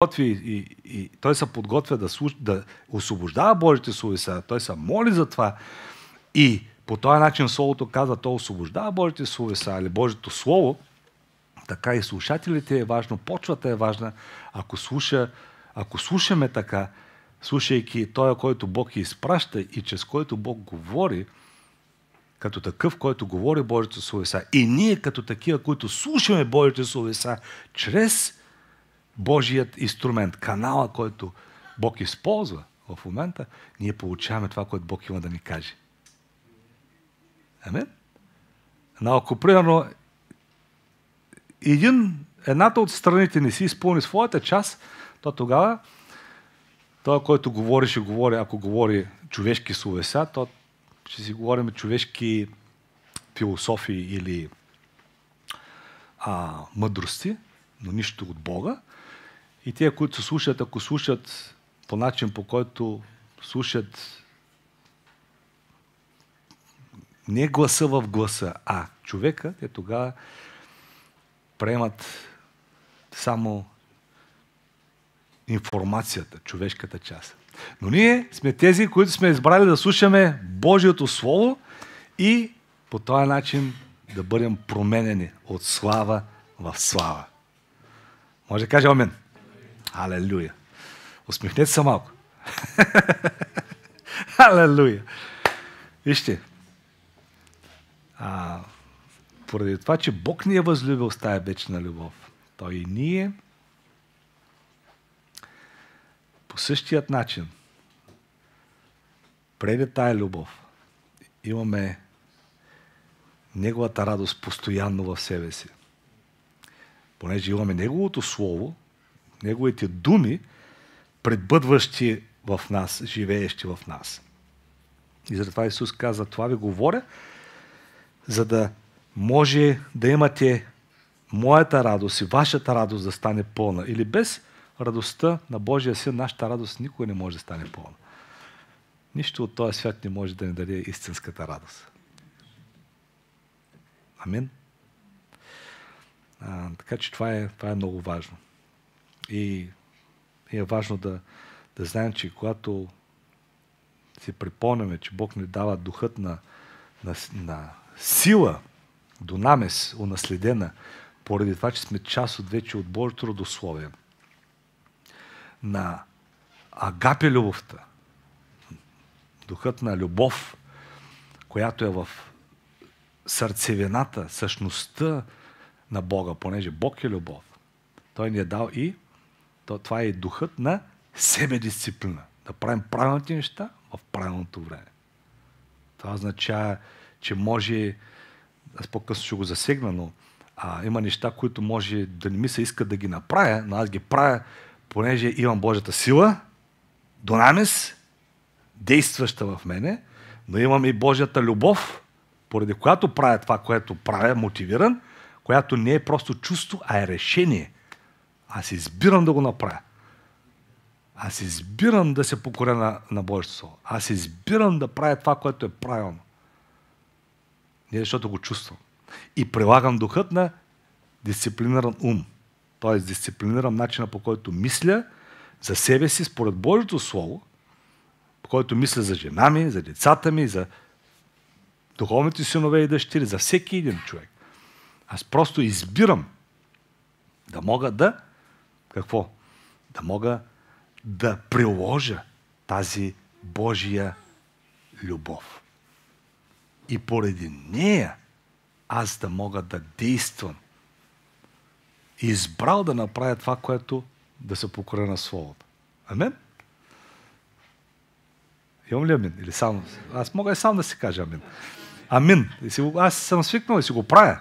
и той се подготвя да освобождава Божите словеса, той се моли за това и по този начин Словото казва, той освобождава Божите словеса или Божието Слово, така и слушателите е важно, почвата е важна. Ако слушаме така, слушайки той, който Бог изпраща и чрез който Бог говори, като такъв, който говори Божите словеса, и ние като такива, които слушаме Божите словеса, чрез Божият инструмент, канала, който Бог използва в момента, ние получаваме това, което Бог има да ни каже. Амин? Но ако, примерно, едната от страните не си изпълни своята част, то тогава той, който говори, ще говори, ако говори човешки словеса, то ще си говорим човешки философии или мъдрости, но нищо от Бога. И те, които слушат, ако слушат по начин, по който слушат не гласа в гласа, а човека, те тогава приемат само информацията, човешката част. Но ние сме тези, които сме избрали да слушаме Божието Слово и по този начин да бъдем променени от слава в слава. Може да кажем амин? Алелуя! Усмихнете се малко. Алелуя! Вижте, поради това, че Бог ни е възлюбил с тая вечна любов, той и ние по същият начин, преди тая любов, имаме Неговата радост постоянно в себе си. Понеже имаме Неговото Слово, Неговите думи, предбъдващи в нас, живеещи в нас. И затова Исус каза, това ви говоря, за да може да имате моята радост и вашата радост да стане пълна. Или без радостта на Божия Син, нашата радост никога не може да стане пълна. Нищо от този свят не може да ни даде истинската радост. Амин. Така че това е много важно. И е важно да знаем, че когато си припомняме, че Бог ни дава духът на сила, до намес, унаследена, поради това, че сме част вече от Божието родословие, на агапе любовта, духът на любов, която е в сърцевината, същността на Бога, понеже Бог е любов. Той ни е дал и това е духът на себедисциплина. Да правим правилните неща в правилното време. Това означава, че може, аз по-късно ще го засегна, но има неща, които може да не ми се иска да ги направя, но аз ги правя, понеже имам Божията сила, донамес, действаща в мене, но имам и Божията любов, поради която правя това, което правя, мотивиран, която не е просто чувство, а е решение. Аз избирам да го направя. Аз избирам да се покоря на Божието Слово. Аз избирам да правя това, което е правилно. Не защото го чувствам. И прилагам духът на дисциплиниран ум. Т.е. дисциплинирам начина, по който мисля за себе си според Божието Слово, по който мисля за жена ми, за децата ми, за духовните синове и дъщери, за всеки един човек. Аз просто избирам да мога какво? Да мога да приложа тази Божия любов. И поради нея аз да мога да действам. Избрал да направя това, което да се покоря на Словото. Амин? Имам ли амин? Или само? Аз мога и сам да си кажа амин. Амин. Аз съм свикнал да си го правя.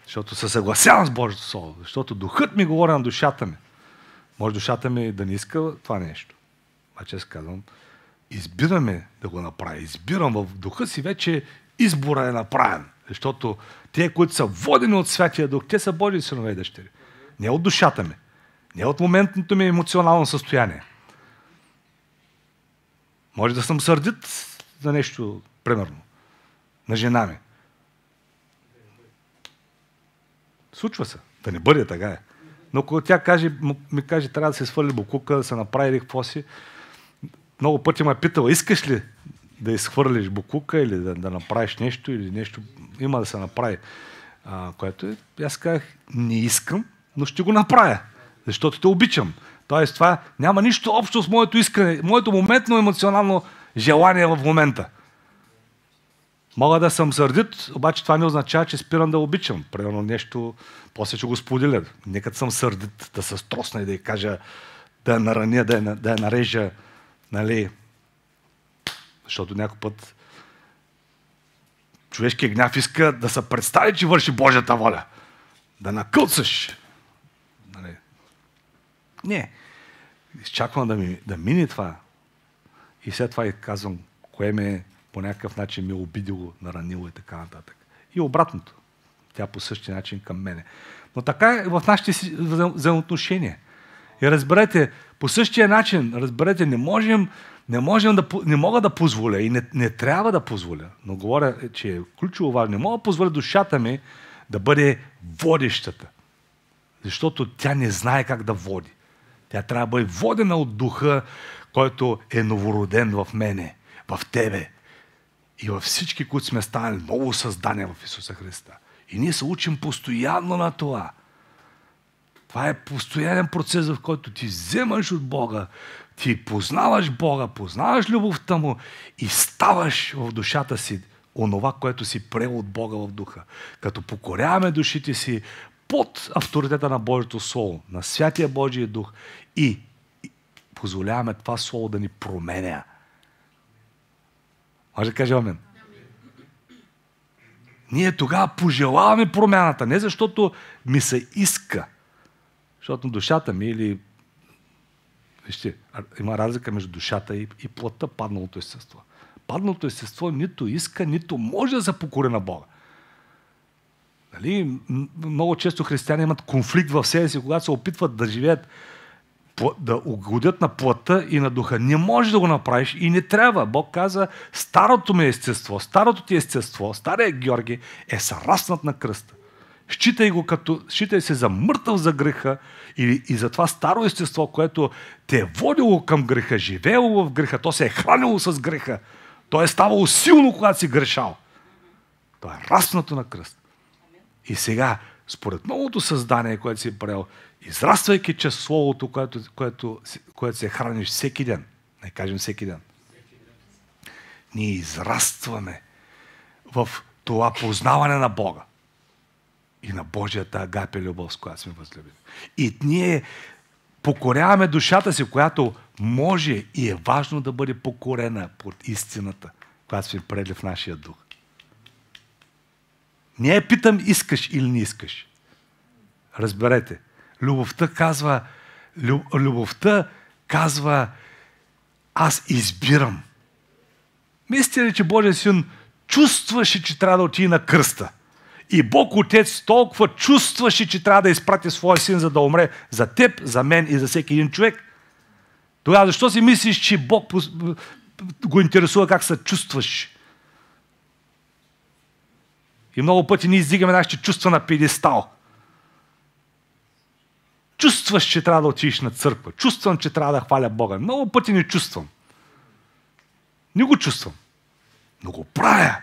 Защото се съгласявам с Божието Слово. Защото духът ми говори на душата ми. Може душата ми да не иска това нещо. Обаче аз казвам, избираме да го направя. Избирам в духа си, вече избора е направен. Защото те, които са водени от Святия Дух, те са Божии синове и дъщери. Не от душата ми. Не от моментното ми емоционално състояние. Може да съм сърдит за нещо, примерно, на жена ми. Случва се. Да не бъде така е. Но когато тя ми каже, трябва да се свали букука, да се направи или какво си, много пъти ме е питала, искаш ли да изхвърлиш букука или да направиш нещо, или нещо има да се направи. Което е, аз казах, не искам, но ще го направя, защото те обичам. Тоест това няма нищо общо с моето искане, моето моментно емоционално желание в момента. Мога да съм сърдит, обаче това не означава, че спирам да обичам. Примерно нещо, после ще го споделя. Нека съм сърдит, да се стросна и да й кажа, да я нараня, да я нарежа, нали? Защото някой път човешкият гняв иска да се представи, че върши Божията воля. Да накълцаш. Нали? Не. Изчаквам да мине това. И след това и казвам, кое ме по някакъв начин ми е обидело, наранило и така нататък. И обратното. Тя по същия начин към мене. Но така е в нашите си взаимоотношения. И разберете, по същия начин, разберете, не мога да позволя и не трябва да позволя, но говоря, че е ключово важно, не мога да позволя душата ми да бъде водещата. Защото тя не знае как да води. Тя трябва да бъде водена от духа, който е новороден в мене, в тебе и във всички, които сме станали ново създание в Исуса Христа. И ние се учим постоянно на това. Това е постоянен процес, в който ти вземаш от Бога, ти познаваш Бога, познаваш любовта Му и ставаш в душата си онова, което си приел от Бога в духа. Като покоряваме душите си под авторитета на Божието Слово, на Святия Божия Дух и позволяваме това Слово да ни променя. Може да кажем амин? Ние тогава пожелаваме промяната, не защото ми се иска, защото душата ми или... Вижте, има разлика между душата и плътта, падналото естество. Падналото естество нито иска, нито може да се покори на Бога. Нали? Много често християни имат конфликт в себе си, когато се опитват да живеят, да угодят на плътта и на духа. Не можеш да го направиш и не трябва. Бог каза, старото ми естество, старото ти естество, стария Георги е съраснат на кръста. Считай се за мъртъв за греха и за това старо естество, което те е водило към греха, живеело в греха, то се е хранило с греха. То е ставало силно, когато си грешал. То е раснато на кръст. И сега, според новото създание, което си е правил, израствайки чрез Словото, което се храниш всеки ден, не кажем всеки ден, ние израстваме в това познаване на Бога и на Божията агапе любов, с която сме възлюбени. И ние покоряваме душата си, която може и е важно да бъде покорена под истината, която сме приели в нашия дух. Не я питам, искаш или не искаш. Разберете, любовта казва, аз избирам. Мислите ли, че Божия син чувстваше, че трябва да отиде на кръста? И Бог Отец толкова чувстваше, че трябва да изпрати своя син, за да умре за теб, за мен и за всеки един човек. Тогава защо си мислиш, че Бог го интересува как се чувстваш? И много пъти ние издигаме нашите чувства на пиедестал. Чувстваш, че трябва да отидеш на църква. Чувствам, че трябва да хваля Бога. Много пъти не чувствам. Не го чувствам. Но го правя.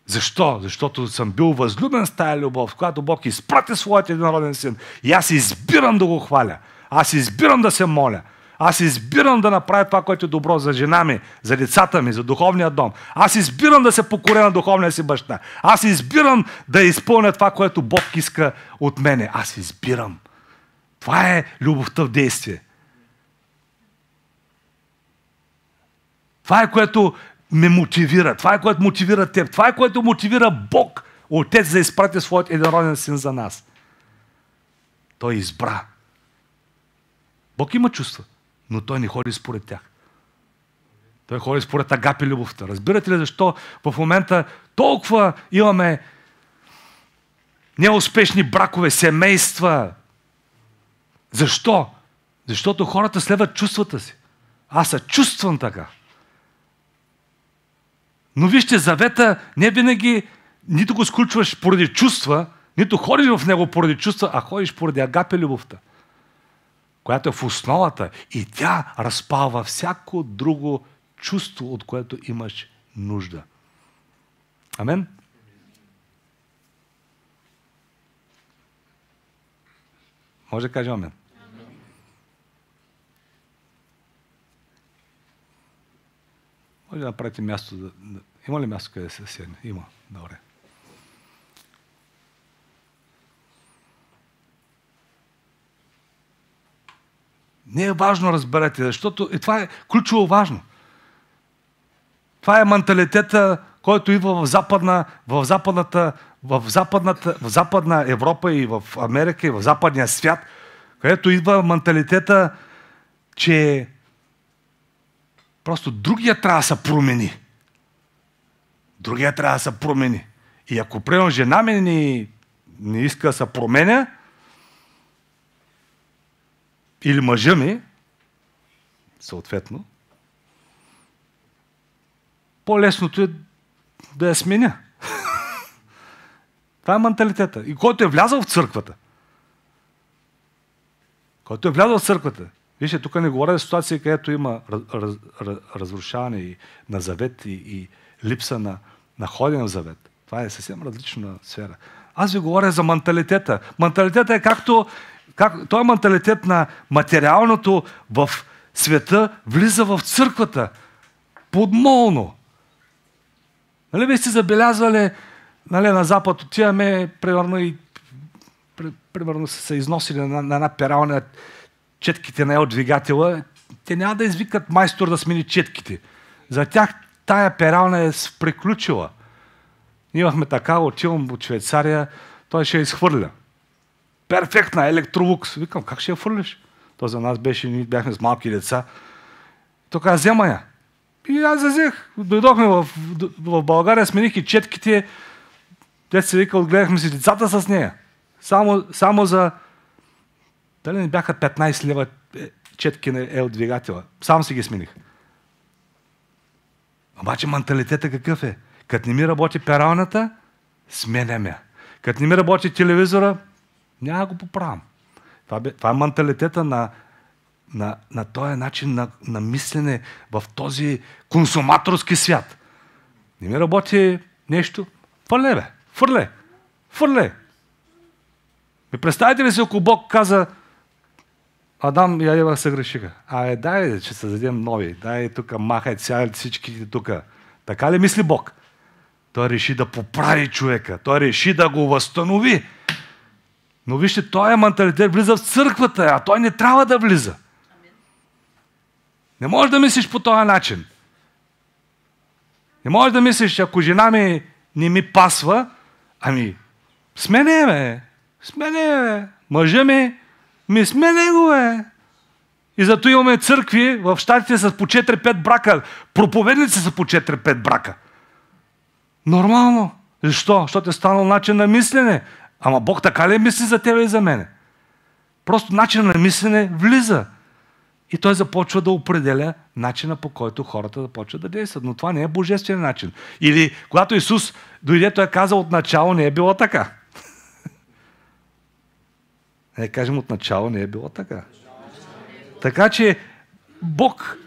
Защо? Защото съм бил възлюбен с тая любов, когато Бог изпрати своят единороден син. И аз избирам да го хваля. Аз избирам да се моля. Аз избирам да направя това, което е добро за жена ми, за децата ми, за духовния дом. Аз избирам да се покоря на духовния си баща. Аз избирам да изпълня това, което Бог иска от мене. Аз избирам. Това е любовта в действие. Това е което ме мотивира. Това е което мотивира теб. Това е което мотивира Бог, Отец, да изпрати своят единороден син за нас. Той избра. Бог има чувства, но той не ходи според тях. Той ходи според агапи любовта. Разбирате ли защо в момента толкова имаме неуспешни бракове, семейства? Защо? Защото хората следват чувствата си. Аз се чувствам така. Но вижте, завета не винаги нито го сключваш поради чувства, нито ходиш в него поради чувства, а ходиш поради агапе любовта. която е в основата и тя разпалва всяко друго чувство, от което имаш нужда. Амен? Може да кажем амен. Може да направите място. Има ли място, къде да се седне? Има. Добре. Не е важно, разберете, защото и това е ключово важно. Това е менталитета, който идва в Западна Европа и в Америка и в Западния свят, където идва менталитета, че просто другия трябва да се промени. Другия трябва да се промени. И ако примерно жена ми не иска да се променя, или мъжа ми, съответно, по-лесното е да я сменя. Това е менталитета. И който е влязъл в църквата, вижте, тук не говоря за ситуация, където има разрушаване на завет и липса на ходене в завет. Това е съвсем различна сфера. Аз ви говоря за менталитета. Менталитета е той е менталитет на материалното в света, влиза в църквата. Подмолно. Нали ви сте забелязвали, на Запад отиваме, примерно са се износили на една пералня четките на двигателя, те няма да извикат майстор да смени четките. За тях тая пералня е приключила. Имахме така, отивам от Швейцария, той ще я изхвърля. Перфектна, Електролукс. Викам, как ще я хвърлиш? То за нас беше, ние бяхме с малки деца. Тук взема я. И аз взех. Дойдохме в България, смених и четките. Те се вика, отгледахме си децата с нея. Само за... Дали не бяха 15 лева четки на ел двигателя? Сам си ги смених. Обаче менталитета какъв е? Като не ми работи пералната, сменям я. Като не ми работи телевизора, няма го поправям. Това е менталитета на този начин на мислене в този консуматорски свят. Не ми работи нещо, фърле. Ми представите ли си, ако Бог каза, Адам и Ева се грешиха. Дай, че създадем нови. Дай тук, махай сядат всичките тук. Така ли мисли Бог? Той реши да поправи човека. Той реши да го възстанови. Но вижте, този менталитет влиза в църквата, а той не трябва да влиза. Не можеш да мислиш по този начин. Не можеш да мислиш, ако жена ми не ми пасва, смене. Мъжа ми смене го, бе. И зато имаме църкви в щатите с по 4-5 брака. Проповедници са по 4-5 брака. Нормално. Защо? Защото е станал начин на мислене. Ама Бог така ли мисли за тебе и за мене? Просто начин на мислене влиза. И той започва да определя начина, по който хората започват да действат. Но това не е божествен начин. Или когато Исус дойде, той каза, отначало не е било така. Не кажем, отначало не е било така. Така че Бог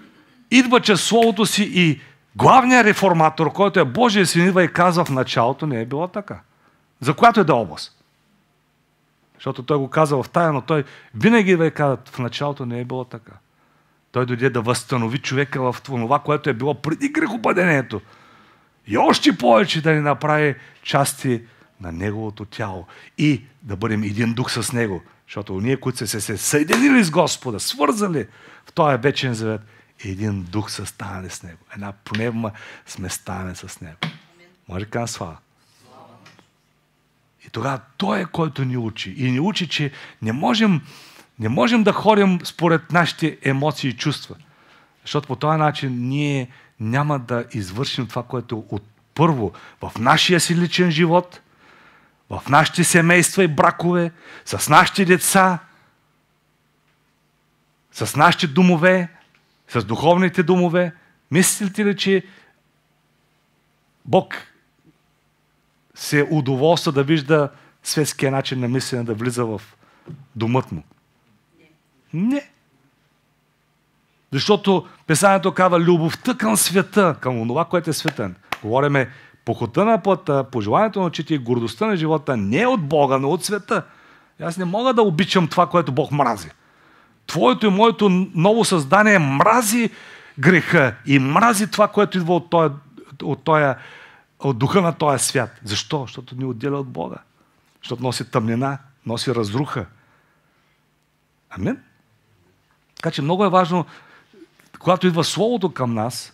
идва чрез Словото си и главният реформатор, който е Божия син, идва и казва, в началото не е било така. За която е да област. Защото той го каза в тая, но той винаги идва и казва, в началото не е било така. Той дойде да възстанови човека в това, което е било преди грехопадението. И още повече да ни направи части на Неговото тяло. И да бъдем един дух с Него. Защото ние, които са се съединили с Господа, свързали в този вечен завет, един дух са станали с Него. Една пневма сме станали с Него. Може да слава. И тогава Той е, който ни учи. И ни учи, че не можем да ходим според нашите емоции и чувства. Защото по този начин ние няма да извършим това, което от първо в нашия си личен живот, в нашите семейства и бракове, с нашите деца, с нашите домове, с духовните домове. Мислите ли, че Бог се удоволства да вижда светския начин на мислене да влиза в домът му? Не. Защото писанието казва любовта към света, към това, което е светен. Говориме похота на плътта, пожеланието на очите и гордостта на живота не е от Бога, но от света. Аз не мога да обичам това, което Бог мрази. Твоето и моето ново създание мрази греха и мрази това, което идва от духа на този свят. Защо? Защото ни отделя от Бога. Защото носи тъмнина, носи разруха. Амин? Така че много е важно, когато идва Словото към нас,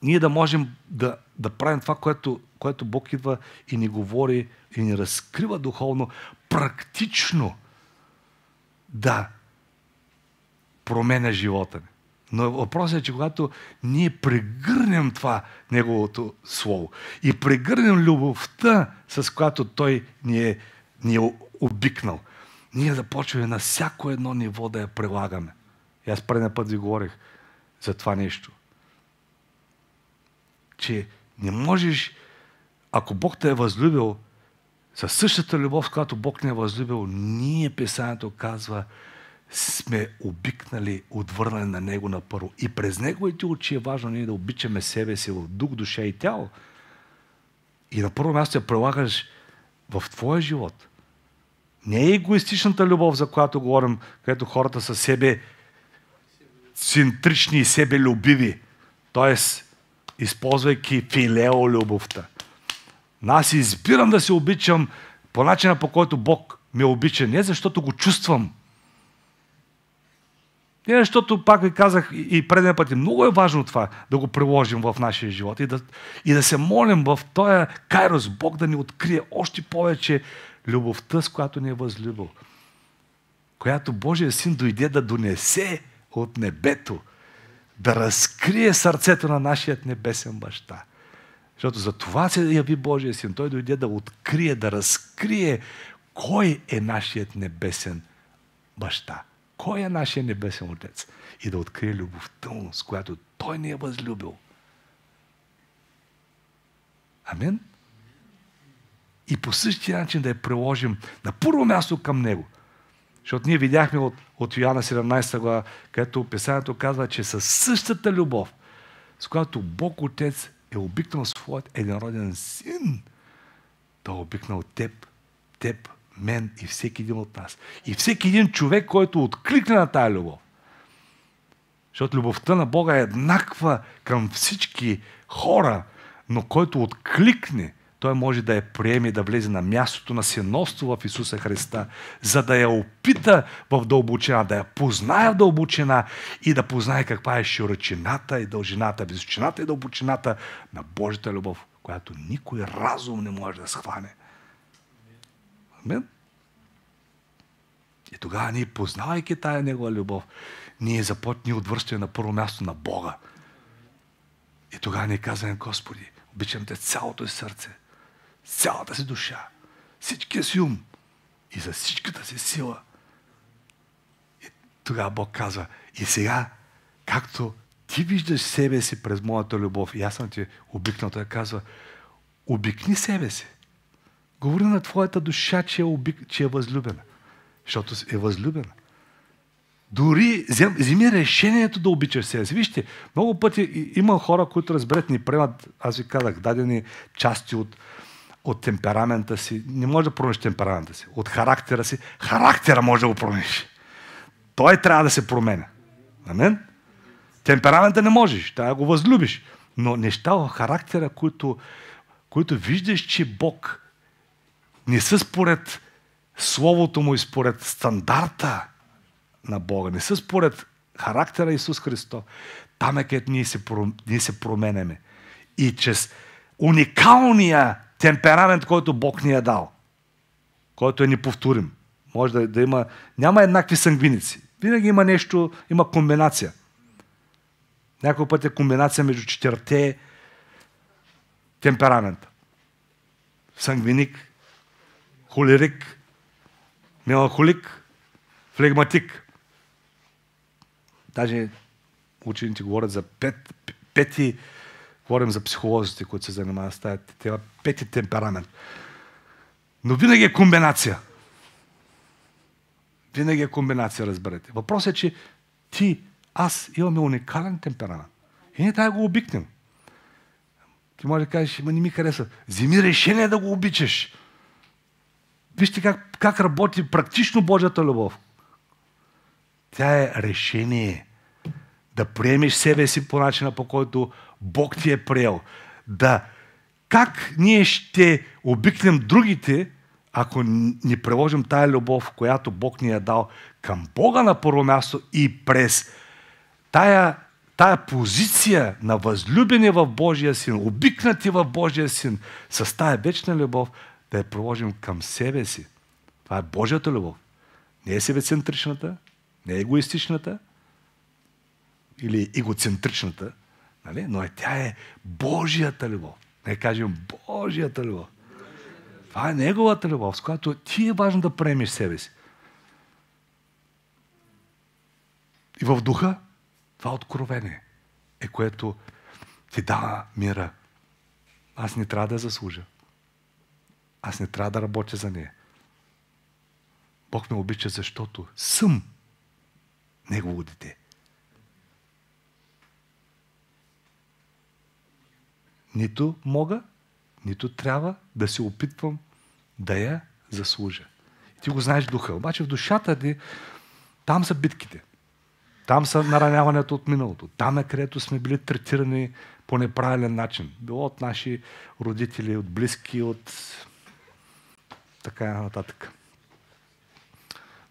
ние да можем да правим това, което Бог идва и ни говори и ни разкрива духовно, практично да променя живота ни. Но въпросът е, че когато ние прегърнем това Неговото Слово и прегърнем любовта, с която Той ни е обикнал, ние започваме на всяко едно ниво да я прилагаме. И аз предния път ви говорих за това нещо. Че не можеш, ако Бог те е възлюбил, със същата любов, с която Бог не е възлюбил, ние, писанието казва, сме обикнали, отвърнали на Него на първо. И през Неговите очи е важно ние да обичаме себе си в дух, душа и тяло. И на първо място я прилагаш в твоя живот. Не е егоистичната любов, за която говорим, където хората са себе центрични и себелюбиви. Тоест, използвайки филео любовта. Аз избирам да се обичам по начина, по който Бог ме обича. Не защото го чувствам. Не защото, пак ви казах и предния път, много е важно това да го приложим в нашия живот и да се молим в този кайрос Бог да ни открие още повече любовта, с която ни е възлюбил. Която Божия Син дойде да донесе от небето, да разкрие сърцето на нашия небесен баща. Защото за това се яви Божия Син. Той дойде да открие, да разкрие кой е нашият небесен баща. Кой е нашия небесен отец? И да открие любовта му, с която той ни е възлюбил. Амин? И по същия начин да я приложим на първо място към него. Защото ние видяхме от Йоанна 17 глава, където писанието казва, че със същата любов, с която Бог Отец е обикнал своят единроден Син, той е обикнал теб, мен и всеки един от нас. И всеки един човек, който откликне на тая любов. Защото любовта на Бога е еднаква към всички хора, но който откликне, той може да я приеме и да влезе на мястото на синовство в Исуса Христа, за да я опита в дълбочина, да я познае в дълбочина и да познае каква е широчината и дължината, височината и дълбочината на Божията любов, която никой разум не може да схване. Амин? И тогава ние, познавайки тая Негова любов, ние отвръщаме на първо място на Бога. И тогава ние казваме, Господи, обичам Те цялото си сърце, цялата си душа, всичкия си ум и за всичката си сила. И тогава Бог казва, и сега, както Ти виждаш себе си през моята любов, и аз съм Ти обикнал, Той казва, обикни себе си. Говори на твоята душа, че е възлюбена. Защото е възлюбена. Дори вземи решението да обичаш себе си. Вижте, много пъти има хора, които разберат, ни приемат, аз ви казах, дадени части от темперамента си. Не може да промениш темперамента си. От характера си. Характера може да го промениш. Той трябва да се променя. Амен? Темперамента не можеш. Трябва да го възлюбиш. Но неща в характера, които виждаш, че Бог не са според Словото му и според стандарта на Бога, не са според характера Исус Христос. Там е където ние се променяме. И чрез уникалния темперамент, който Бог ни е дал, който е неповторим. Може да има... Няма еднакви сангвиници. Винаги има нещо, има комбинация. Някой път е комбинация между 4 темперамента. Сангвиник, холерик, меланхолик, флегматик. Даже учените говорят за пети, говорим за психолозите, които се занимават с тези 5 темперамент. Но винаги е комбинация. Винаги е комбинация, разберете. Въпросът е, че ти, аз имаме уникален темперамент. И ние трябва да го обикнем. Ти може да кажеш, ама не ми харесва. Вземи решение да го обичаш. Вижте как работи практично Божията любов. Тя е решение да приемеш себе си по начина, по който Бог ти е приел. Как ние ще обикнем другите, ако ни приложим тая любов, която Бог ни е дал към Бога на първо място и през тая позиция на възлюбени в Божия Син, обикнати в Божия Син, с тая вечна любов, да я приложим към себе си. Това е Божията любов. Не е себецентричната, не е егоистичната или егоцентричната, нали? Но тя е Божията любов. Не кажем Божията любов. Това е Неговата любов, с която ти е важно да приемеш себе си. И в духа това откровение е, което ти дава мира. Аз не трябва да заслужа. Аз не трябва да работя за нея. Бог ме обича, защото съм Негово дете. Нито мога, нито трябва да се опитвам да я заслужа. И ти го знаеш духа. Обаче в душата ти, там са битките. Там са нараняването от миналото. Там е, където сме били третирани по неправилен начин. Било от наши родители, от близки, от така нататък.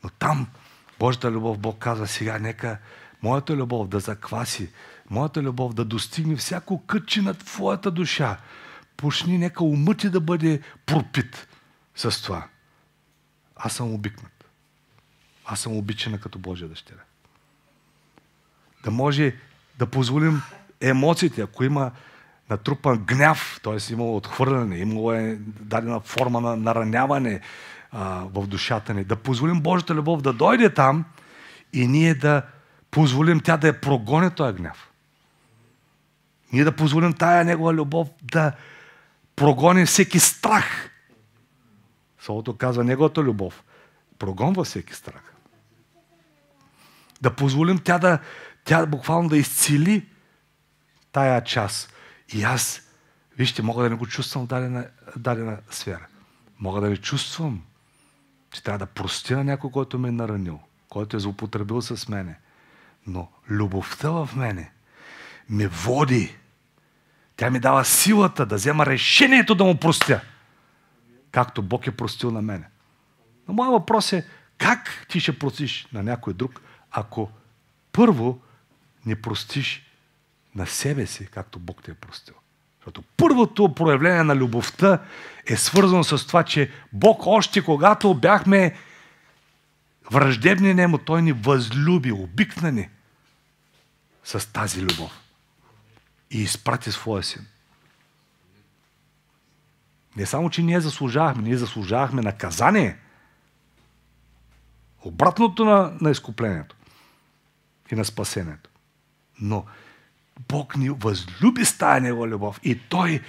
Но там Божията любов, Бог казва сега, нека моята любов да закваси, моята любов да достигне всяко кътче на твоята душа. Почни, нека умът ти да бъде пропит с това. Аз съм обикнат. Аз съм обичана като Божия дъщеря. Да може да позволим емоциите, ако има натрупан гняв, т.е. имало отхвърляне, имало е дадена форма на нараняване в душата ни, да позволим Божията любов да дойде там и ние да позволим тя да я прогони този гняв. Ние да позволим тая Негова любов да прогони всеки страх. Словото казва, Неговата любов прогонва всеки страх. Да позволим тя буквално да изцели тая част. И аз, вижте, мога да не го чувствам в дадена сфера. Мога да не чувствам, че трябва да простя на някой, който ме е наранил, който е злоупотребил с мене. Но любовта в мене ме води. Тя ми дава силата да взема решението да му простя. Както Бог е простил на мене. Но моят въпрос е, как ти ще простиш на някой друг, ако първо не простиш на себе си, както Бог те е простил. Защото първото проявление на любовта е свързано с това, че Бог още когато бяхме враждебни нему, Той ни възлюби, обикна ни с тази любов. И изпрати своя син. Не само, че ние заслужавахме наказание. Обратното на изкуплението и на спасението. Но Бог ни възлюби с тая Негова любов и Той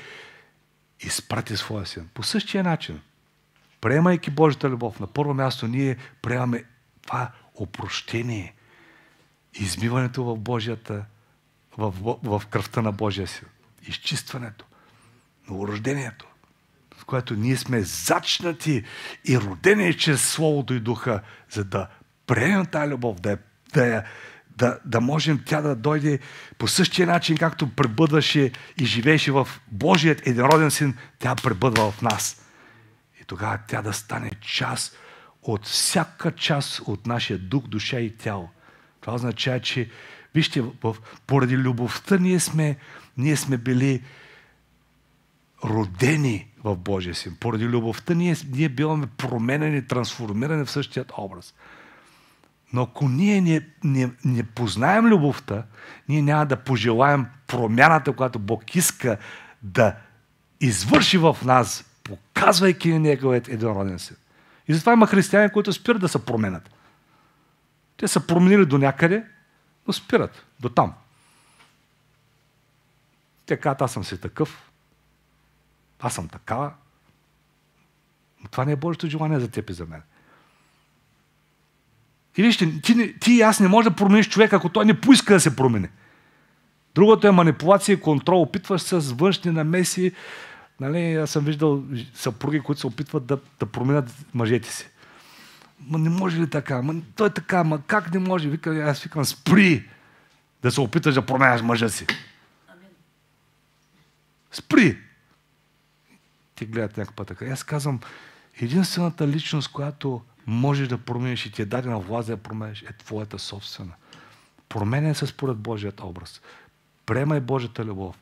изпрати своя син. По същия начин, приемайки Божията любов, на първо място ние приемаме това опрощение, измиването в Божията, в кръвта на Божия син, изчистването, новорождението, в което ние сме зачнати и родени чрез Словото и Духа, за да приемем тази любов, да можем тя да дойде по същия начин, както пребъдваше и живееше в Божият единороден син, тя пребъдва в нас. И тогава тя да стане част от всяка част от нашия дух, душа и тяло. Това означава, че вижте, поради любовта ние сме били родени в Божия син. Поради любовта ние биваме променени, трансформирани в същият образ. Но ако ние не познаем любовта, ние няма да пожелаем промяната, която Бог иска да извърши в нас, показвайки Неговият единороден син. И затова има християни, които спират да се променят. Те са променили до някъде, но спират до там. Те казват, аз съм си такъв, аз съм такава. Но това не е Божието желание за теб и за мен. И вижте, ти и аз не може да промениш човека, ако той не поиска да се промени. Другото е манипулация и контрол. Опитваш се с външни намеси. Нали, аз съм виждал съпруги, които се опитват да променят мъжете си. Ма не може ли така? Той е така, ма как не може? Аз викам, спри да се опиташ да променяш мъжа си. Спри! Ти гледат някакъв път така. Аз казвам, единствената личност, която можеш да промениш и ти е дадена власт да я промениш, е твоята собствена. Променяй се според Божият образ. Приемай Божията любов.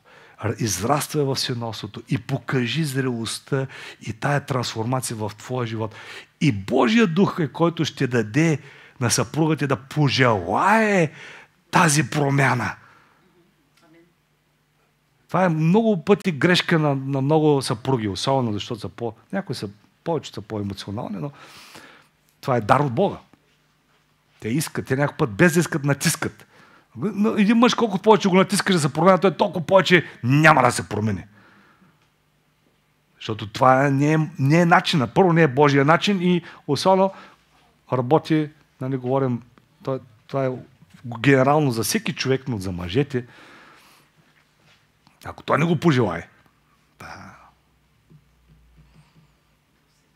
Израствай в синовството и покажи зрелостта и тая трансформация в твоя живот. И Божия дух е, който ще даде на съпругата да пожелае тази промяна. Това е много пъти грешка на много съпруги, особено защото са някои повече са по-емоционални, но това е дар от Бога. Те искат, те някой път без да искат натискат. Един мъж, колкото повече го натискаш да се променя, той толкова повече няма да се промени. Защото това не е начинът. Първо не е Божия начин и особено работи, нали говорим, това е генерално за всеки човек, но за мъжете. Ако той не го пожелае. Да.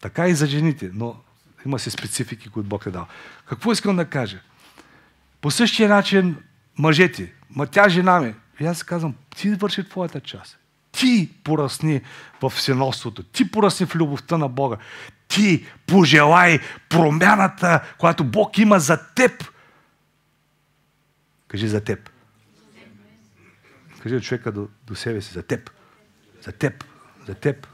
Така и за жените, но има си специфики, които Бог е дал. Какво искам да кажа? По същия начин мъжете, тя жена ми. И аз казвам, ти върши твоята част. Ти порасни в синовството. Ти порасни в любовта на Бога. Ти пожелай промяната, която Бог има за теб. Кажи за теб. Кажи човека до себе си. За теб. За теб. За теб.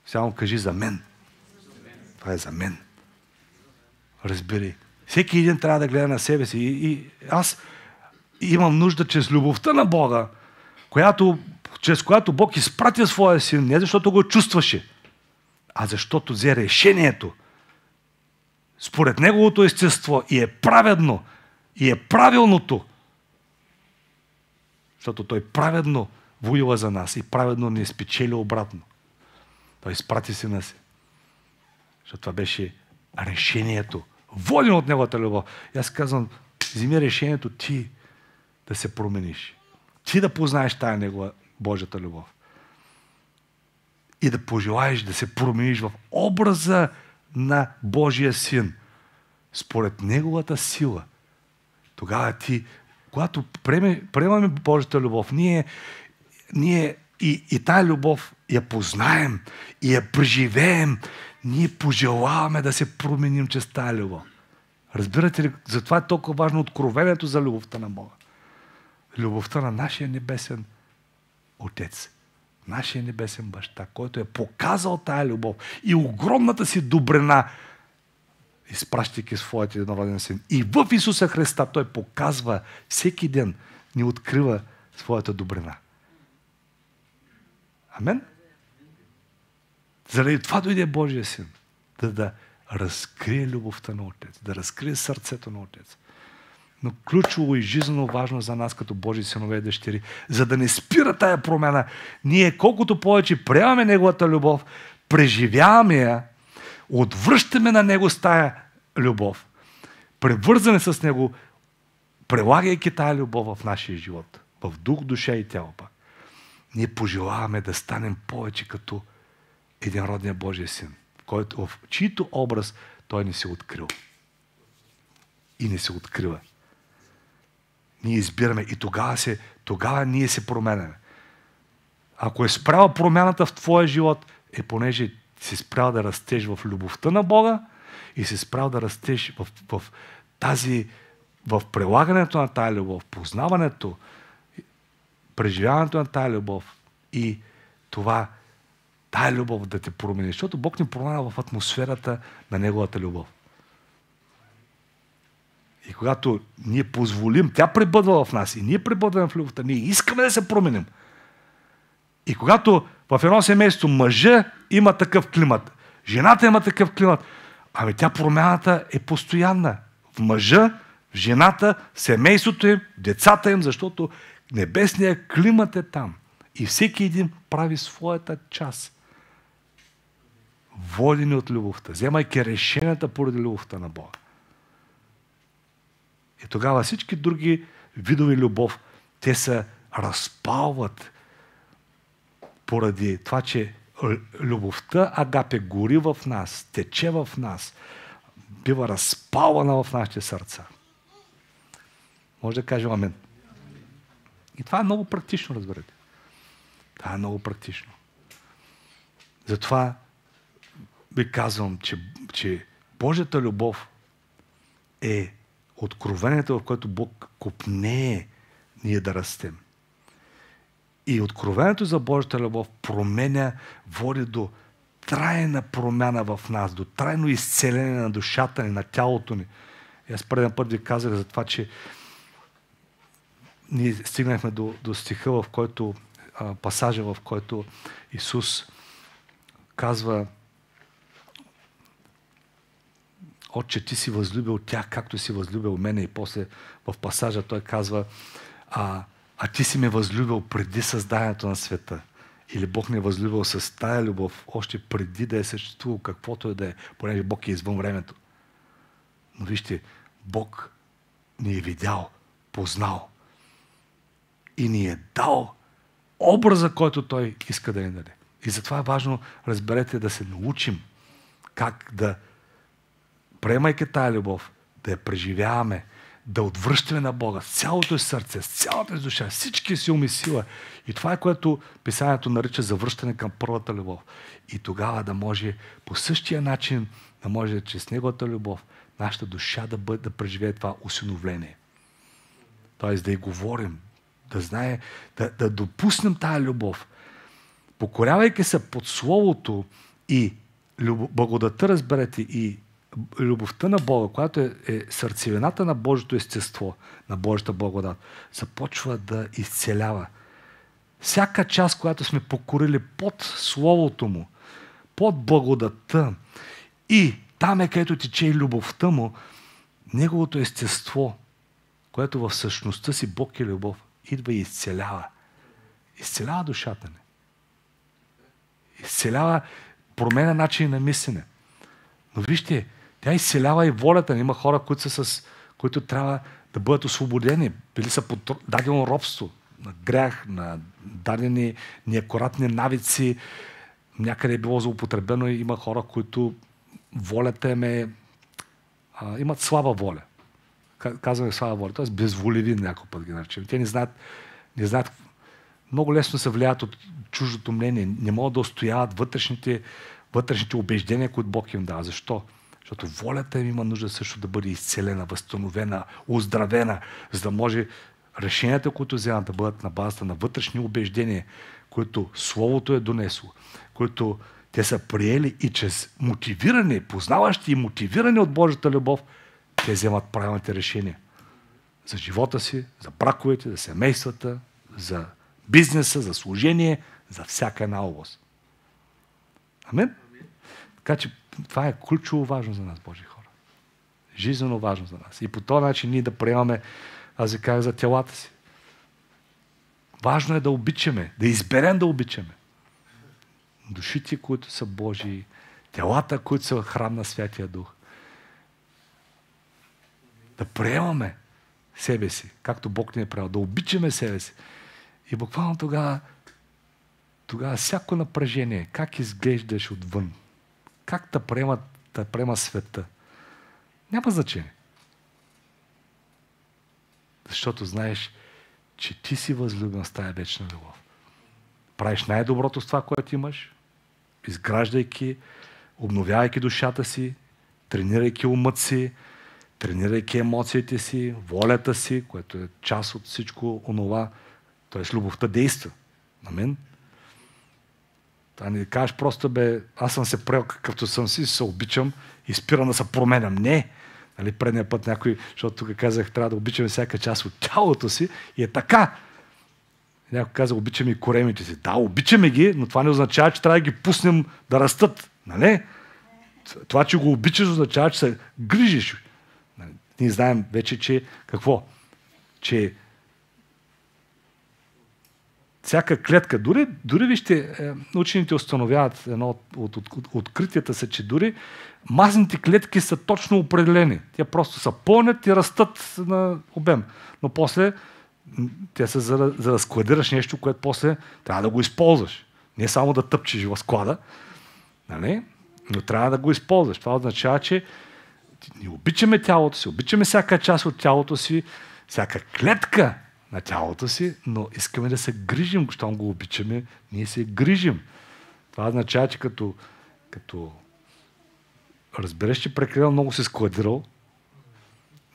Само кажи за мен. Това е за мен. Разбери. Всеки един трябва да гледа на себе си. И аз имам нужда чрез любовта на Бога, чрез която Бог изпрати своя син, не защото го чувстваше, а защото взе решението според неговото естество и е праведно, и е правилното. Защото той праведно воюва за нас и праведно ни спечели обратно. Той изпрати сина си. Защото това беше решението, водено от неговата любов. И аз казвам, вземи решението ти да се промениш. Ти да познаеш тая негова Божията любов. И да пожелаеш да се промениш в образа на Божия син. Според неговата сила. Тогава ти, когато приемаме Божията любов, ние и тая любов я познаем и я преживеем, ние пожелаваме да се променим чрез тая любов. Разбирате ли? Затова е толкова важно откровението за любовта на Бога. Любовта на нашия небесен Отец, нашия небесен баща, който е показал тая любов и огромната си добрина, изпращайки своят единороден син. И в Исуса Христа той показва всеки ден, ни открива своята добрина. Амен? Заради това дойде Божия син. Да разкрие любовта на Отец, да разкрие сърцето на Отец. Но ключово и жизненно важно за нас като Божии синове и дъщери, за да не спира тая промяна, ние колкото повече приемаме Неговата любов, преживяваме я, отвръщаме на Него с тая любов, превързане с Него, прилагайки тая любов в нашия живот, в дух, душа и тяло пак. Ние пожелаваме да станем повече като единродния Божия син, в чийто образ той ни се открил. И ни се открива. Ние избираме и тогава ние се променяме. Ако е спряла промяната в твоя живот, е понеже си спрял да растеш в любовта на Бога и си спрял да растеш в прилагането на тая любов, познаването, преживяването на тая любов и тая любов да те промени. Защото Бог ни променя в атмосферата на Неговата любов. И когато ние позволим, тя пребъдва в нас и ние пребъдваме в любовта, ние искаме да се променим. И когато в едно семейство мъжа има такъв климат, жената има такъв климат, тя промяната е постоянна. В мъжа, в жената, в семейството им, децата им, защото небесният климат е там. И всеки един прави своята част водени от любовта, вземайки решенията поради любовта на Бога. И тогава всички други видове любов, те се разпалват поради това, че любовта агапе гори в нас, тече в нас, бива разпалвана в нашите сърца. Може да кажем амен. И това е много практично, разберете. Това е много практично. Затова ви казвам, че Божията любов е откровението, в което Бог копнее ние да растем. И откровението за Божията любов променя, води до трайна промяна в нас, до трайно изцеление на душата ни, на тялото ни. И аз преден път ви казах за това, че ние стигнахме до стиха, в който, пасажа, в който Исус казва: Отче, ти си възлюбил тях, както си възлюбил мене. И после в пасажа той казва: а ти си ме възлюбил преди създанието на света. Или Бог не е възлюбил с тая любов още преди да е съществувал каквото е да е, понеже Бог е извън времето. Но вижте, Бог ни е видял, познал и ни е дал образа, който Той иска да ни даде. И затова е важно, разберете, да се научим как да, приемайки тая любов, да я преживяваме, да отвръщаме на Бога с цялото си сърце, с цялата си душа, всички си ум и сила. И това е, което Писанието нарича завръщане към първата любов. И тогава да може по същия начин, да може чрез Неговата любов, нашата душа да преживее това усиновление. Тоест да й говорим, да знае, да допуснем тая любов. Покорявайки се под Словото и благодата, разберете, и любовта на Бога, която е сърцевината на Божието естество, на Божията благодат, започва да изцелява. Всяка част, която сме покорили под Словото Му, под благодата и там е, където тече и любовта Му, Неговото естество, което в същността си Бог е любов, идва и изцелява. Изцелява душата ни. Изцелява, променя начин на мислене. Но вижте, тя изцелява и волята ни. Има хора, които трябва да бъдат освободени. Били са под дадено робство, на грях, на дадени неакуратни навици. Някъде е било злоупотребено и има хора, които волята им имат слаба воля. Казваме слаба воля, т.е. безволиви някой път ги наричаме. Те не знаят, много лесно се влияят от чуждото мнение. Не могат да устояват вътрешните убеждения, които Бог им дава. Защо? Защото волята им има нужда също да бъде изцелена, възстановена, оздравена, за да може решенията, които вземат, да бъдат на базата на вътрешни убеждения, които Словото е донесло, които те са приели и чрез мотивиране, познаващи и мотивирани от Божията любов, те вземат правилните решения за живота си, за браковете, за семействата, за бизнеса, за служение, за всяка една област. Амин? Така че това е ключово важно за нас, Божи хора. Жизнено важно за нас. И по този начин ние да приемаме, аз ви казах, за телата си. Важно е да обичаме, да изберем да обичаме. Душите, които са Божии, телата, които са храм на Святия Дух. Да приемаме себе си, както Бог ни е правил, да обичаме себе си. И буквално тогава всяко напрежение, как изглеждаш отвън, как да приема света, няма значение. Защото знаеш, че ти си възлюбен с тая вечна любов. Правиш най-доброто с това, което имаш, изграждайки, обновявайки душата си, тренирайки умът си, тренирайки емоциите си, волята си, което е част от всичко онова, т.е. любовта действа. Амин. Това не кажеш просто, аз съм се приел какъвто съм си, се обичам и спирам да се променям. Не! Нали, предния път някой, защото тук казах, трябва да обичаме всяка част от тялото си и е така. Някой каза, обичаме и коремите си. Да, обичаме ги, но това не означава, че трябва да ги пуснем да растат. Нали? Това, че го обичаш, означава, че се грижиш. Ние знаем вече, че какво? Че всяка клетка, дори вижте, учените установяват, едно от откритията са, че дори масните клетки са точно определени. Те просто са пълнят и растат на обем. Но после те са за да складираш нещо, което после трябва да го използваш. Не само да тъпчеш в склада, нали? Но трябва да го използваш. Това означава, че ние обичаме тялото си, обичаме всяка част от тялото си, всяка клетка на тялото си, но искаме да се грижим. Щом го обичаме, ние се грижим. Това означава, че като разбереш, че прекалено много си складирал,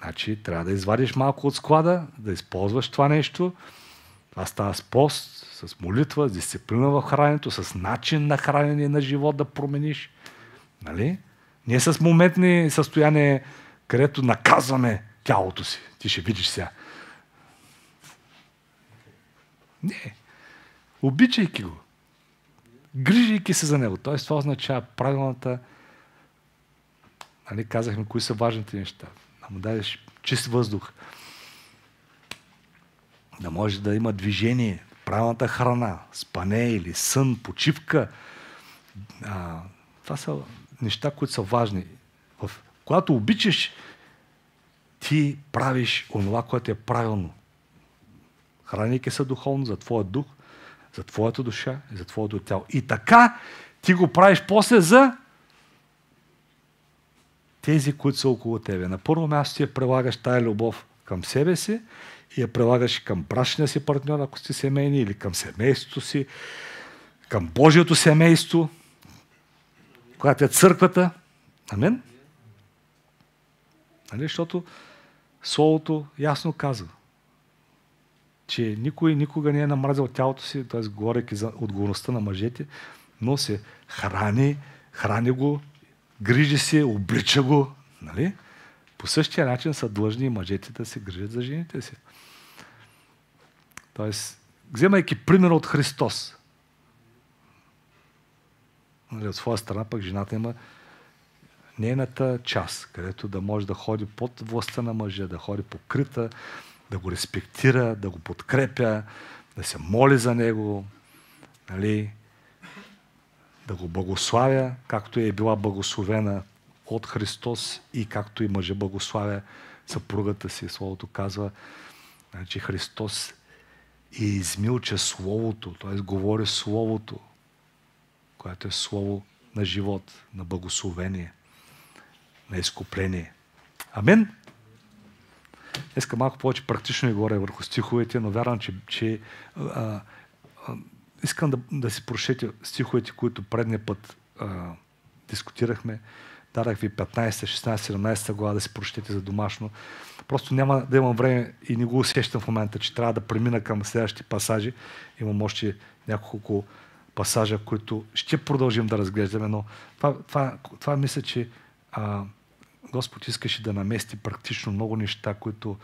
значи трябва да извадиш малко от склада, да използваш това нещо. Това става с пост, с молитва, с дисциплина в храненето, с начин на хранене на живот да промениш. Нали? Не с моментни състояния, където наказваме тялото си. Ти ще видиш сега. Не. Обичайки го. Грижайки се за него. Тоест това означава правилната... Нали, казахме кои са важните неща. Да му дадеш чист въздух. Да може да има движение, правилната храна, спане или сън, почивка. Това са неща, които са важни. Когато обичаш, ти правиш онова, което е правилно. Хранейки се духовно за твоя дух, за твоята душа и за твоето тяло. И така ти го правиш после за тези, които са около тебе. На първо място ти я прилагаш тая любов към себе си и я прилагаш към брачния си партньор, ако сте семейни, или към семейството си, към Божието семейство, която е църквата. Амин? Нали? Защото Словото ясно казва, че никой никога не е намразил тялото си, т.е. говорейки за отговорността на мъжете, но се храни го, грижи се, облича го. Нали? По същия начин са длъжни и мъжете да се грижат за жените си. Тоест, вземайки пример от Христос, нали, от своя страна пък жената има нейната част, където да може да ходи под властта на мъжа, да ходи покрита, да го респектира, да го подкрепя, да се моли за него, нали, да го благославя, както е била благословена от Христос и както и мъжа благославя съпругата си. Словото казва, че Христос измилча Словото, т.е. говори Словото, което е Слово на живот, на благословение, на изкупление. Амин? Днеска малко повече практично и говоря върху стиховете, но вярвам, че искам да си прочете стиховете, които предния път дискутирахме. Дадах ви 15, 16, 17 глава да си прочетете за домашно. Просто няма да имам време и не го усещам в момента, че трябва да премина към следващите пасажи. Имам още няколко пасажа, които ще продължим да разглеждаме, но това мисля, че Господ искаше да намести практично много неща, които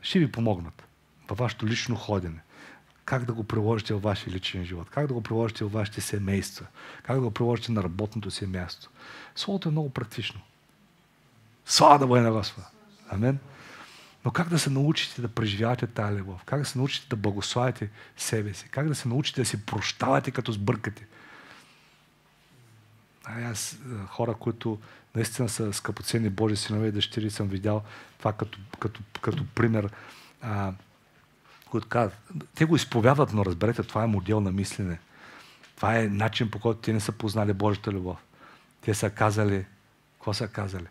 ще ви помогнат във вашето лично ходене. Как да го приложите във вашия личен живот, как да го приложите във вашите семейства, как да го приложите на работното си място. Словото е много практично. Слава да бъде на Господа! Амен. Но как да се научите да преживявате тая любов? Как да се научите да благославяте себе си? Как да се научите да си прощавате като сбъркате? Аз хора, които наистина са скъпоценни Божи синове и дъщери, съм видял това като пример. Които казват, те го изповядват, но разберете, това е модел на мислене. Това е начин, по който те не са познали Божията любов. Те са казали, какво са казали?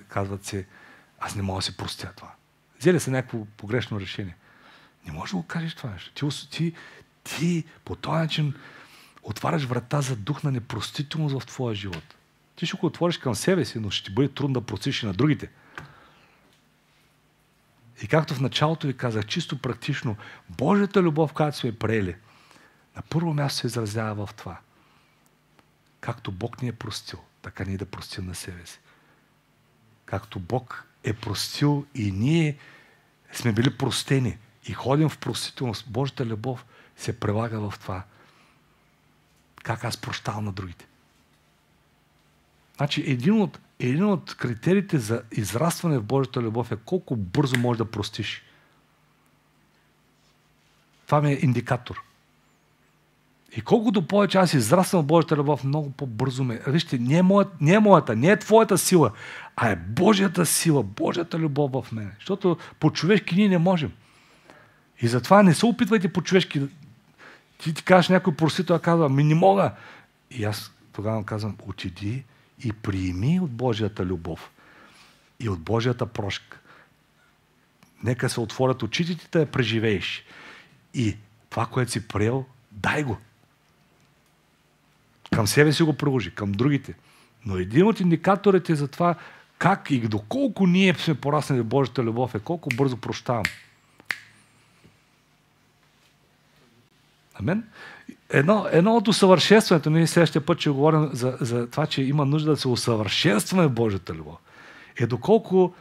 Казват си, аз не мога да си простя това. Взели са някакво погрешно решение. Не можеш да го кажеш това нещо. Ти по този начин отваряш врата за дух на непростителност в твоя живот. Ти ще го отвориш към себе си, но ще ти бъде трудно да простиш и на другите. И както в началото ви казах, чисто практично, Божията любов, която сме приели, на първо място се изразява в това. Както Бог ни е простил, така ние да простим на себе си. Както Бог е простил и ние сме били простени и ходим в простителност, Божията любов се прилага в това. Как аз прощавам на другите. Значи един от критериите за израстване в Божията любов е колко бързо можеш да простиш. Това ми е индикатор. И колкото повече аз израствам в Божията любов, много по-бързо ме... Вижте, не е моята, не е твоята сила, а е Божията сила, Божията любов в мен. Защото по-човешки ние не можем. И затова не се опитвайте по-човешки. Ти кажеш някой просител, казва, не мога. И аз тогава казвам, отиди и приеми от Божията любов и от Божията прошка. Нека се отворят очите ти да я преживееш. И това, което си приел, дай го. Към себе си го приложи, към другите. Но един от индикаторите за това как и доколко ние сме пораснали в Божията любов е колко бързо прощавам. Амен? Едно от усъвършенстването, ние следващия път ще говорим за това, че има нужда да се усъвършенстваме в Божията любов, е доколко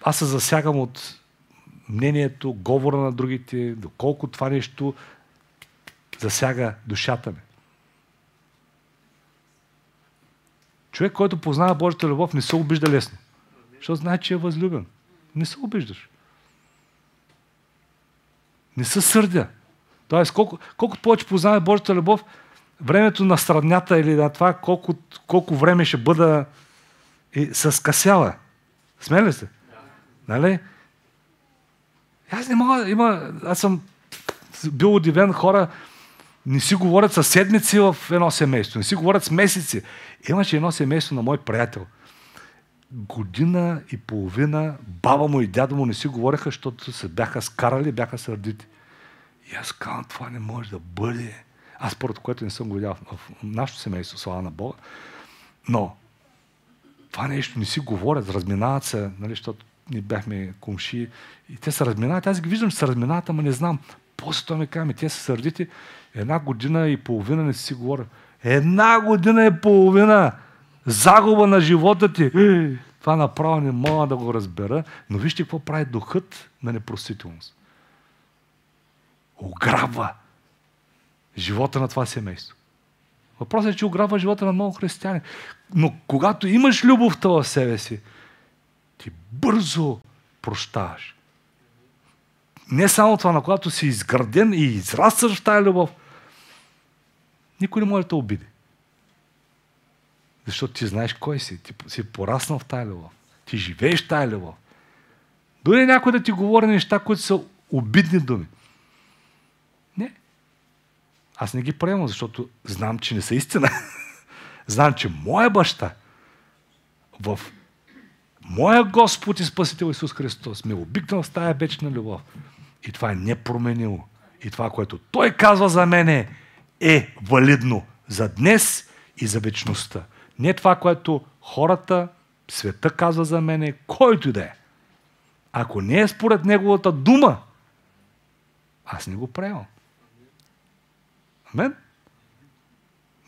аз се засягам от мнението, говора на другите, доколко това нещо засяга душата ми. Човек, който познава Божията любов, не се обижда лесно. Защото знае, че е възлюбен. Не се обиждаш. Не се сърдя. Тоест, колкото повече познава Божията любов, времето на страднята или на това, колко време ще бъда се скъсява. Сме ли се? Нали? Аз не мога, аз съм бил удивен, хора не си говорят със седмици в едно семейство, не си говорят с месеци. Имаше едно семейство на мой приятел. Година и половина баба му и дядо му не си говореха, защото се бяха скарали, бяха сърдити. И аз казвам, това не може да бъде. Аз първото, което не съм го видял в нашето семейство, слава на Бога. Но това нещо не си говорят, разминават се, нали, защото ние бяхме комши и те се разминават. Аз ги виждам, че се разминават, ама не знам. После това ми казваме, те са сърдити. 1 година и половина не си говорят. 1 година и половина загуба на живота ти. Това направо не мога да го разбера, но вижте какво прави духът на непростителност. Ограбва живота на това семейство. Въпросът е, че ограбва живота на много християни. Но когато имаш любовта в себе си, ти бързо прощаваш. Не само това, но когато си изграден и израстваш в тази любов, никой не може да те обиди. Защото ти знаеш кой си. Ти си пораснал в тази любов. Ти живееш в тази любов. Дори някой да ти говори неща, които са обидни думи. Не. Аз не ги приемам, защото знам, че не са истина. Знам, че моя баща в моя Господ и Спасител Исус Христос ме обикнал с тая вечна любов. И това е непроменило. И това, което Той казва за мене, е валидно за днес и за вечността. Не това, което хората, света казва за мене, който и да е. Ако не е според Неговата дума, аз не го приемам. Амен?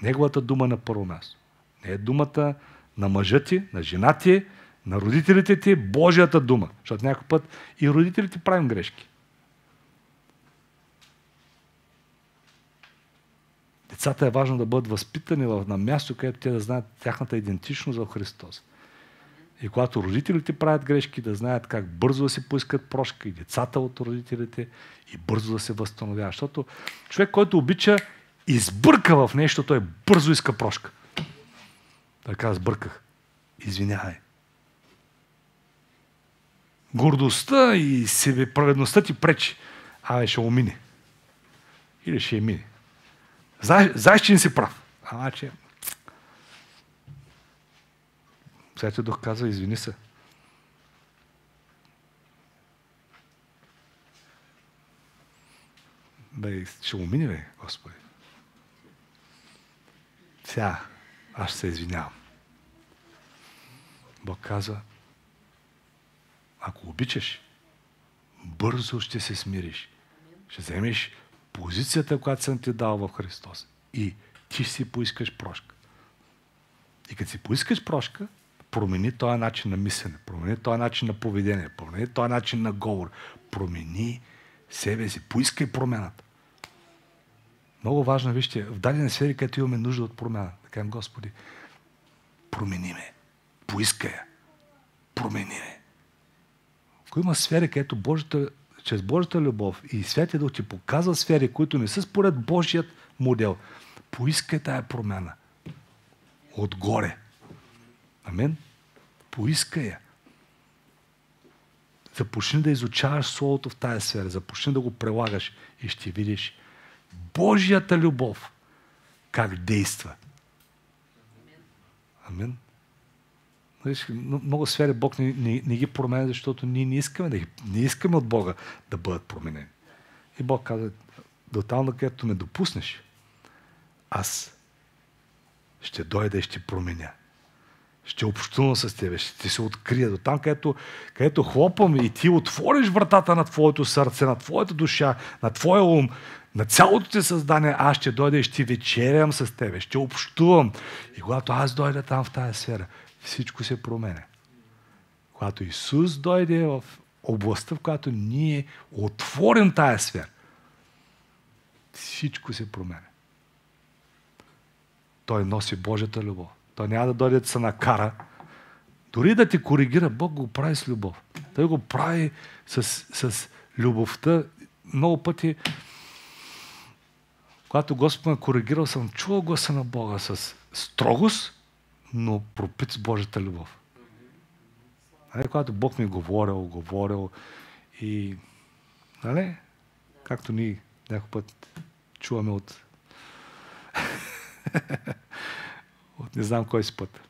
Неговата дума на първо място. Не е думата на мъжа ти, на жена ти, на родителите ти, Божията дума. Защото някой път и родителите правим грешки. Децата е важно да бъдат възпитани на място, където те да знаят тяхната идентичност в Христос. И когато родителите правят грешки, да знаят как бързо да си поискат прошка и децата от родителите и бързо да се възстановяват. Защото човек, който обича, избърка в нещо, той бързо иска прошка. Той казва, сбърках. Извинявай. Гордостта и себеправедността ти пречи. Ще умине. Или ще мине. Знаеш, че не си прав. Че... Святия Дух казва, извини се. Ще му мине, бе, Господи. Сега, аз ще се извинявам. Бог казва, ако обичаш, бързо ще се смириш. Ще вземеш позицията, която съм ти дал в Христос. И ти си поискаш прошка. И като си поискаш прошка, промени този начин на мислене, промени този начин на поведение, промени този начин на говор, промени себе си, поискай промяната. Много важно, вижте, в дадени сфери, където имаме нужда от промяна, да кажем, Господи, промени ме, поискай я, промени ме. Ако има сфери, където Божията чрез Божията любов и Святия Дух ти показва сфери, които не са според Божият модел, поискай тая промяна. Отгоре. Амин? Поискай я. Започни да изучаваш Словото в тая сфера. Започни да го прилагаш и ще видиш Божията любов как действа. Амин? Много сфери Бог не ги променя, защото ние не искаме от Бога да бъдат променени. И Бог казва, до там, където ме допуснеш, аз ще дойда и ще променя. Ще общувам с тебе, ще се открия. До там, където хлопам и ти отвориш вратата на твоето сърце, на твоята душа, на твоя ум, на цялото ти създание, аз ще дойда и ще вечерям с тебе, ще общувам. И когато аз дойда там в тази сфера, всичко се променя. Когато Исус дойде в областта, в която ние отворим тая сфера, всичко се променя. Той носи Божията любов. Той няма да дойде да се накара. Дори да те коригира, Бог го прави с любов. Той го прави с любовта. Много пъти, когато Господ ме коригирал, съм чувал гласа на Бога с строгост, но пропит с Божията любов. Когато Бог ми говорил и нали, както ние някой път чуваме от не знам кой си път.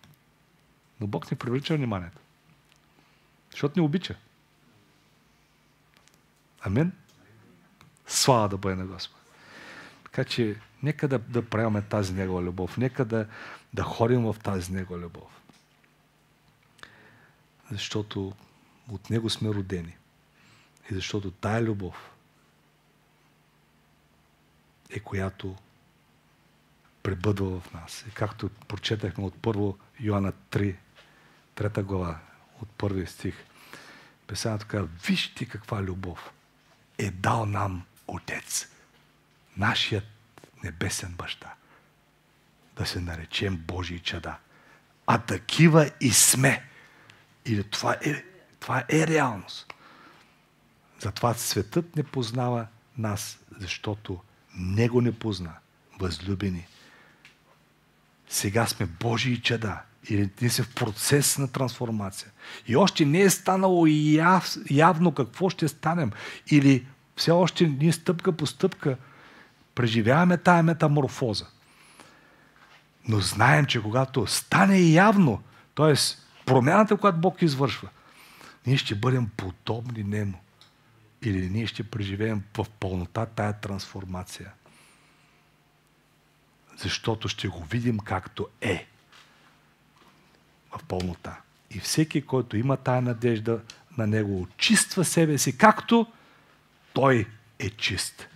Но Бог ни привлича вниманието. Защото ни обича. Амин? Слава да бъде на Господа. Така че нека да приемаме тази Негова любов. Нека да ходим в тази Негова любов. Защото от Него сме родени. И защото тая любов е която пребъдва в нас. И както прочетахме от 1 Йоанна 3 глава, от 1 стих, Писанието казва, вижте каква любов е дал нам Отец, нашият небесен баща, да се наречем Божии чада. А такива и сме. Или това е реалност. Затова светът не познава нас, защото Него не позна. Възлюбени. Сега сме Божии чада. Или ние сме в процес на трансформация. И още не е станало явно какво ще станем. Или все още ние стъпка по стъпка преживяваме тая метаморфоза. Но знаем, че когато стане явно, т.е. промяната, която Бог извършва, ние ще бъдем подобни Нему. Или ние ще преживеем в пълнота тая трансформация. Защото ще го видим както е. В пълнота. И всеки, който има тая надежда на Него, очиства себе си, както Той е чист.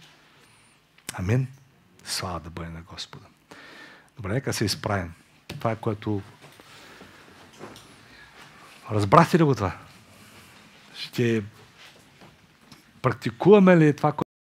Амин. Слава да бъде на Господа. Добре, нека се изправим. Това е което... Разбрахте ли го това? Ще практикуваме ли това,